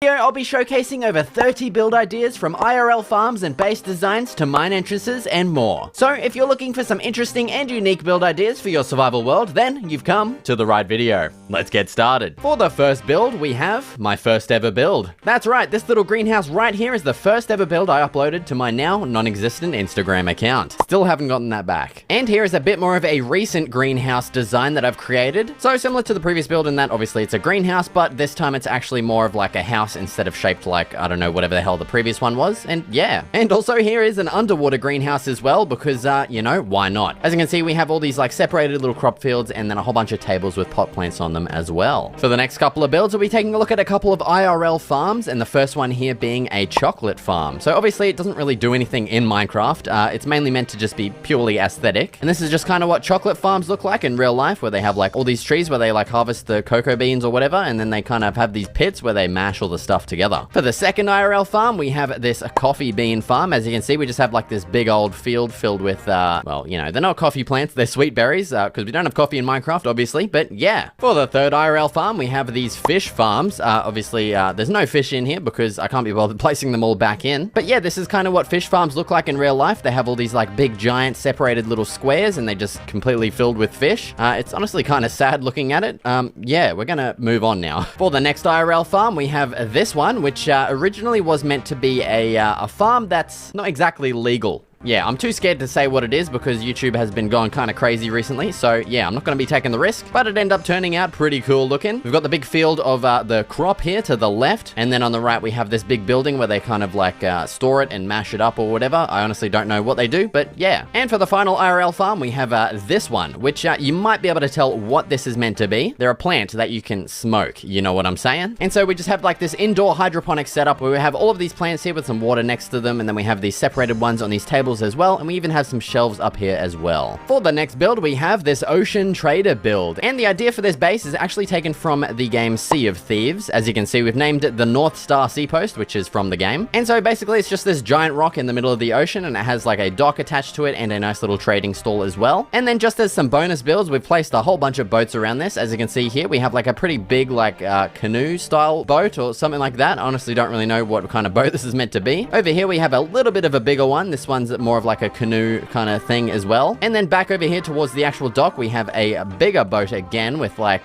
Here I'll be showcasing over 30 build ideas from IRL farms and base designs to mine entrances and more. So if you're looking for some interesting and unique build ideas for your survival world, then you've come to the right video. Let's get started. For the first build, we have my first ever build. That's right, this little greenhouse right here is the first ever build I uploaded to my now non-existent Instagram account. Still haven't gotten that back. And here is a bit more of a recent greenhouse design that I've created. So similar to the previous build in that obviously it's a greenhouse, but this time it's actually more of like a house instead of shaped like, I don't know, whatever the hell the previous one was. And yeah. And also here is an underwater greenhouse as well because, you know, why not? As you can see, we have all these like separated little crop fields and then a whole bunch of tables with pot plants on them as well. For the next couple of builds, we'll be taking a look at a couple of IRL farms, and the first one here being a chocolate farm. So obviously it doesn't really do anything in Minecraft. It's mainly meant to just be purely aesthetic. And this is just kind of what chocolate farms look like in real life, where they have like all these trees where they like harvest the cocoa beans or whatever, and then they kind of have these pits where they mash all the stuff together. For the second IRL farm, we have this coffee bean farm. As you can see, we just have like this big old field filled with, well, you know, they're not coffee plants, they're sweet berries, because we don't have coffee in Minecraft, obviously, but yeah. For the third IRL farm, we have these fish farms. Obviously, there's no fish in here because I can't be bothered placing them all back in. But yeah, this is kind of what fish farms look like in real life. They have all these like big, giant, separated little squares, and they just completely filled with fish. It's honestly kind of sad looking at it. Yeah, we're gonna move on now. For the next IRL farm, we have this one, which originally was meant to be a farm that's not exactly legal. Yeah, I'm too scared to say what it is because YouTube has been going kind of crazy recently. So yeah, I'm not going to be taking the risk, but it ended up turning out pretty cool looking. We've got the big field of the crop here to the left. And then on the right, we have this big building where they kind of like store it and mash it up or whatever. I honestly don't know what they do, but yeah. And for the final IRL farm, we have this one, which you might be able to tell what this is meant to be. They're a plant that you can smoke, you know what I'm saying? And so we just have like this indoor hydroponic setup where we have all of these plants here with some water next to them. And then we have these separated ones on these tables as well, and we even have some shelves up here as well. For the next build, we have this Ocean Trader build, and the idea for this base is actually taken from the game Sea of Thieves. As you can see, we've named it the North Star Seapost, which is from the game. And so basically it's just this giant rock in the middle of the ocean, and it has like a dock attached to it and a nice little trading stall as well. And then just as some bonus builds, we've placed a whole bunch of boats around this. As you can see here, we have like a pretty big like canoe style boat or something like that. I honestly don't really know what kind of boat this is meant to be. Over here we have a little bit of a bigger one. This one's more of like a canoe kind of thing as well. And then back over here towards the actual dock, we have a bigger boat again with like,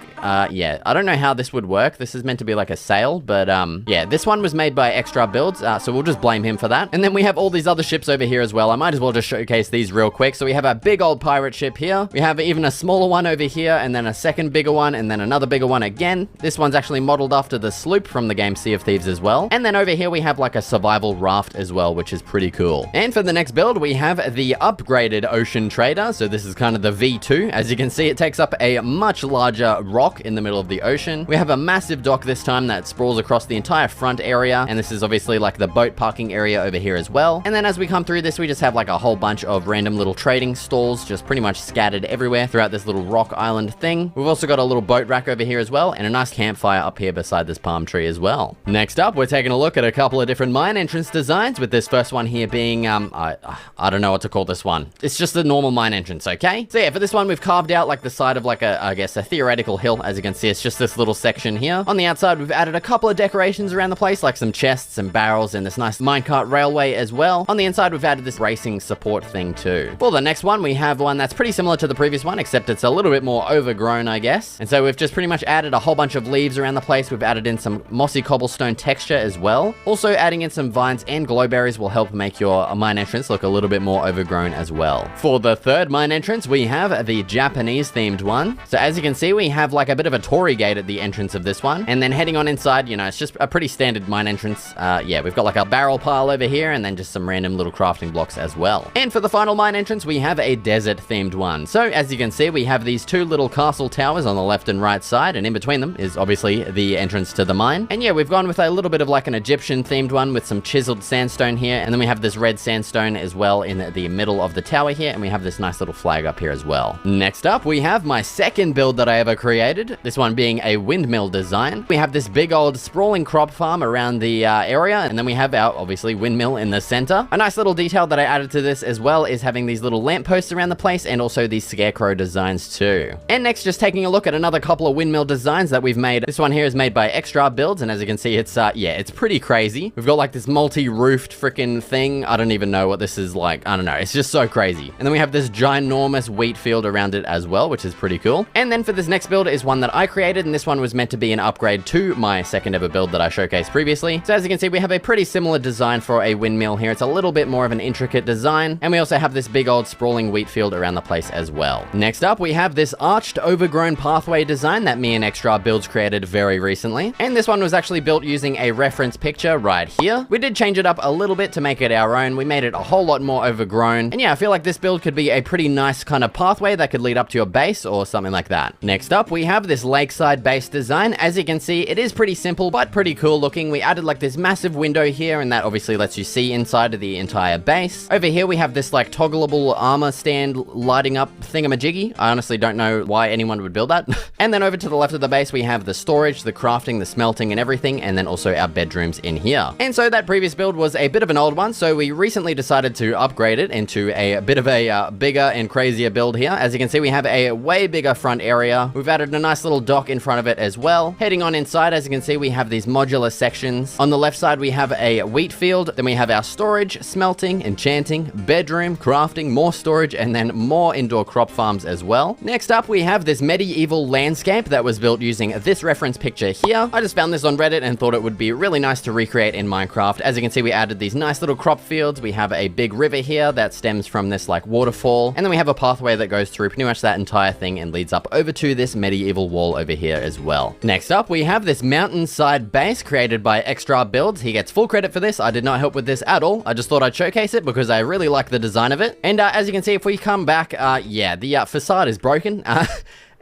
yeah, I don't know how this would work. This is meant to be like a sail, but yeah, this one was made by Extra Builds, so we'll just blame him for that. And then we have all these other ships over here as well. I might as well just showcase these real quick. So we have a big old pirate ship here. We have even a smaller one over here, and then a second bigger one, and then another bigger one again. This one's actually modeled after the sloop from the game Sea of Thieves as well. And then over here we have like a survival raft as well, which is pretty cool. And for the next build, we have the upgraded Ocean Trader. So this is kind of the V2. As you can see, it takes up a much larger rock in the middle of the ocean. We have a massive dock this time that sprawls across the entire front area, and this is obviously like the boat parking area over here as well. And then as we come through this, we just have like a whole bunch of random little trading stalls just pretty much scattered everywhere throughout this little rock island thing. We've also got a little boat rack over here as well, and a nice campfire up here beside this palm tree as well. Next up, we're taking a look at a couple of different mine entrance designs, with this first one here being I don't know what to call this one. It's just a normal mine entrance, okay? So yeah, for this one, we've carved out like the side of like I guess a theoretical hill. As you can see, it's just this little section here. On the outside, we've added a couple of decorations around the place, like some chests and barrels and this nice minecart railway as well. On the inside, we've added this racing support thing too. For the next one, we have one that's pretty similar to the previous one, except it's a little bit more overgrown, I guess. And so we've just pretty much added a whole bunch of leaves around the place. We've added in some mossy cobblestone texture as well. Also, adding in some vines and glowberries will help make your mine entrance look a little bit more overgrown as well. For the third mine entrance, we have the Japanese themed one. So as you can see, we have like a bit of a torii gate at the entrance of this one. And then heading on inside, you know, it's just a pretty standard mine entrance. Yeah, we've got like a barrel pile over here and then just some random little crafting blocks as well. And for the final mine entrance, we have a desert themed one. So as you can see, we have these two little castle towers on the left and right side, and in between them is obviously the entrance to the mine. And yeah, we've gone with a little bit of like an Egyptian themed one with some chiseled sandstone here, and then we have this red sandstone as as well in the middle of the tower here, and we have this nice little flag up here as well. Next up, we have my second build that I ever created, this one being a windmill design. We have this big old sprawling crop farm around the area, and then we have our, obviously, windmill in the center. A nice little detail that I added to this as well is having these little lampposts around the place, and also these scarecrow designs too. And next, just taking a look at another couple of windmill designs that we've made. This one here is made by Extra Builds, and as you can see, it's, yeah, it's pretty crazy. We've got like this multi-roofed freaking thing. I don't even know what this is like. I don't know. It's just so crazy. And then we have this ginormous wheat field around it as well, which is pretty cool. And then for this next build is one that I created, and this one was meant to be an upgrade to my second ever build that I showcased previously. So as you can see, we have a pretty similar design for a windmill here. It's a little bit more of an intricate design, and we also have this big old sprawling wheat field around the place as well. Next up, we have this arched overgrown pathway design that me and Extra Builds created very recently. And this one was actually built using a reference picture right here. We did change it up a little bit to make it our own. We made it a whole lot more overgrown. And yeah, I feel like this build could be a pretty nice kind of pathway that could lead up to your base or something like that. Next up, we have this lakeside base design. As you can see, it is pretty simple, but pretty cool looking. We added like this massive window here, and that obviously lets you see inside of the entire base. Over here, we have this like toggleable armor stand lighting up thingamajiggy. I honestly don't know why anyone would build that. And then over to the left of the base, we have the storage, the crafting, the smelting, and everything, and then also our bedrooms in here. And so that previous build was a bit of an old one, so we recently decided to upgrade it into a bit of a bigger and crazier build here. As you can see, we have a way bigger front area. We've added a nice little dock in front of it as well. Heading on inside, as you can see, we have these modular sections. On the left side, we have a wheat field. Then we have our storage, smelting, enchanting, bedroom, crafting, more storage, and then more indoor crop farms as well. Next up, we have this medieval landscape that was built using this reference picture here. I just found this on Reddit and thought it would be really nice to recreate in Minecraft. As you can see, we added these nice little crop fields. We have a big river here that stems from this like waterfall. And then we have a pathway that goes through pretty much that entire thing and leads up over to this medieval wall over here as well. Next up, we have this mountainside base created by Extra Builds. He gets full credit for this. I did not help with this at all. I just thought I'd showcase it because I really like the design of it. And as you can see, if we come back, yeah, the facade is broken.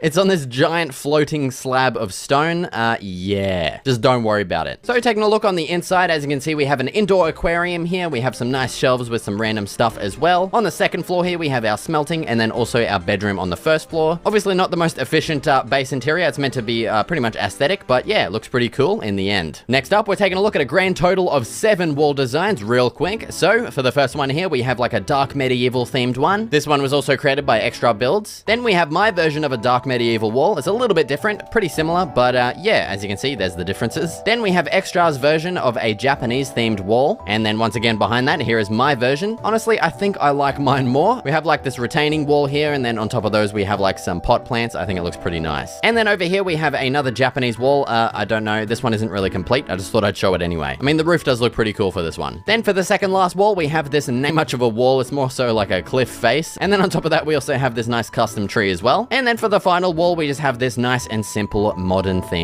It's on this giant floating slab of stone. Yeah, just don't worry about it. So taking a look on the inside, as you can see, we have an indoor aquarium here. We have some nice shelves with some random stuff as well. On the second floor here, we have our smelting, and then also our bedroom on the first floor. Obviously not the most efficient base interior. It's meant to be pretty much aesthetic, but yeah, it looks pretty cool in the end. Next up, we're taking a look at a grand total of 7 wall designs real quick. So for the first one here, we have like a dark medieval themed one. This one was also created by Extra Builds. Then we have my version of a dark medieval wall. It's a little bit different, pretty similar, but yeah, as you can see, there's the differences. Then we have Extra's version of a Japanese themed wall. And then once again, behind that, here is my version. Honestly, I think I like mine more. We have like this retaining wall here, and then on top of those, we have like some pot plants. I think it looks pretty nice. And then over here, we have another Japanese wall. I don't know, this one isn't really complete. I just thought I'd show it anyway. I mean, the roof does look pretty cool for this one. Then for the second last wall, we have this not much of a wall. It's more so like a cliff face. And then on top of that, we also have this nice custom tree as well. And then for the final wall, we just have this nice and simple modern theme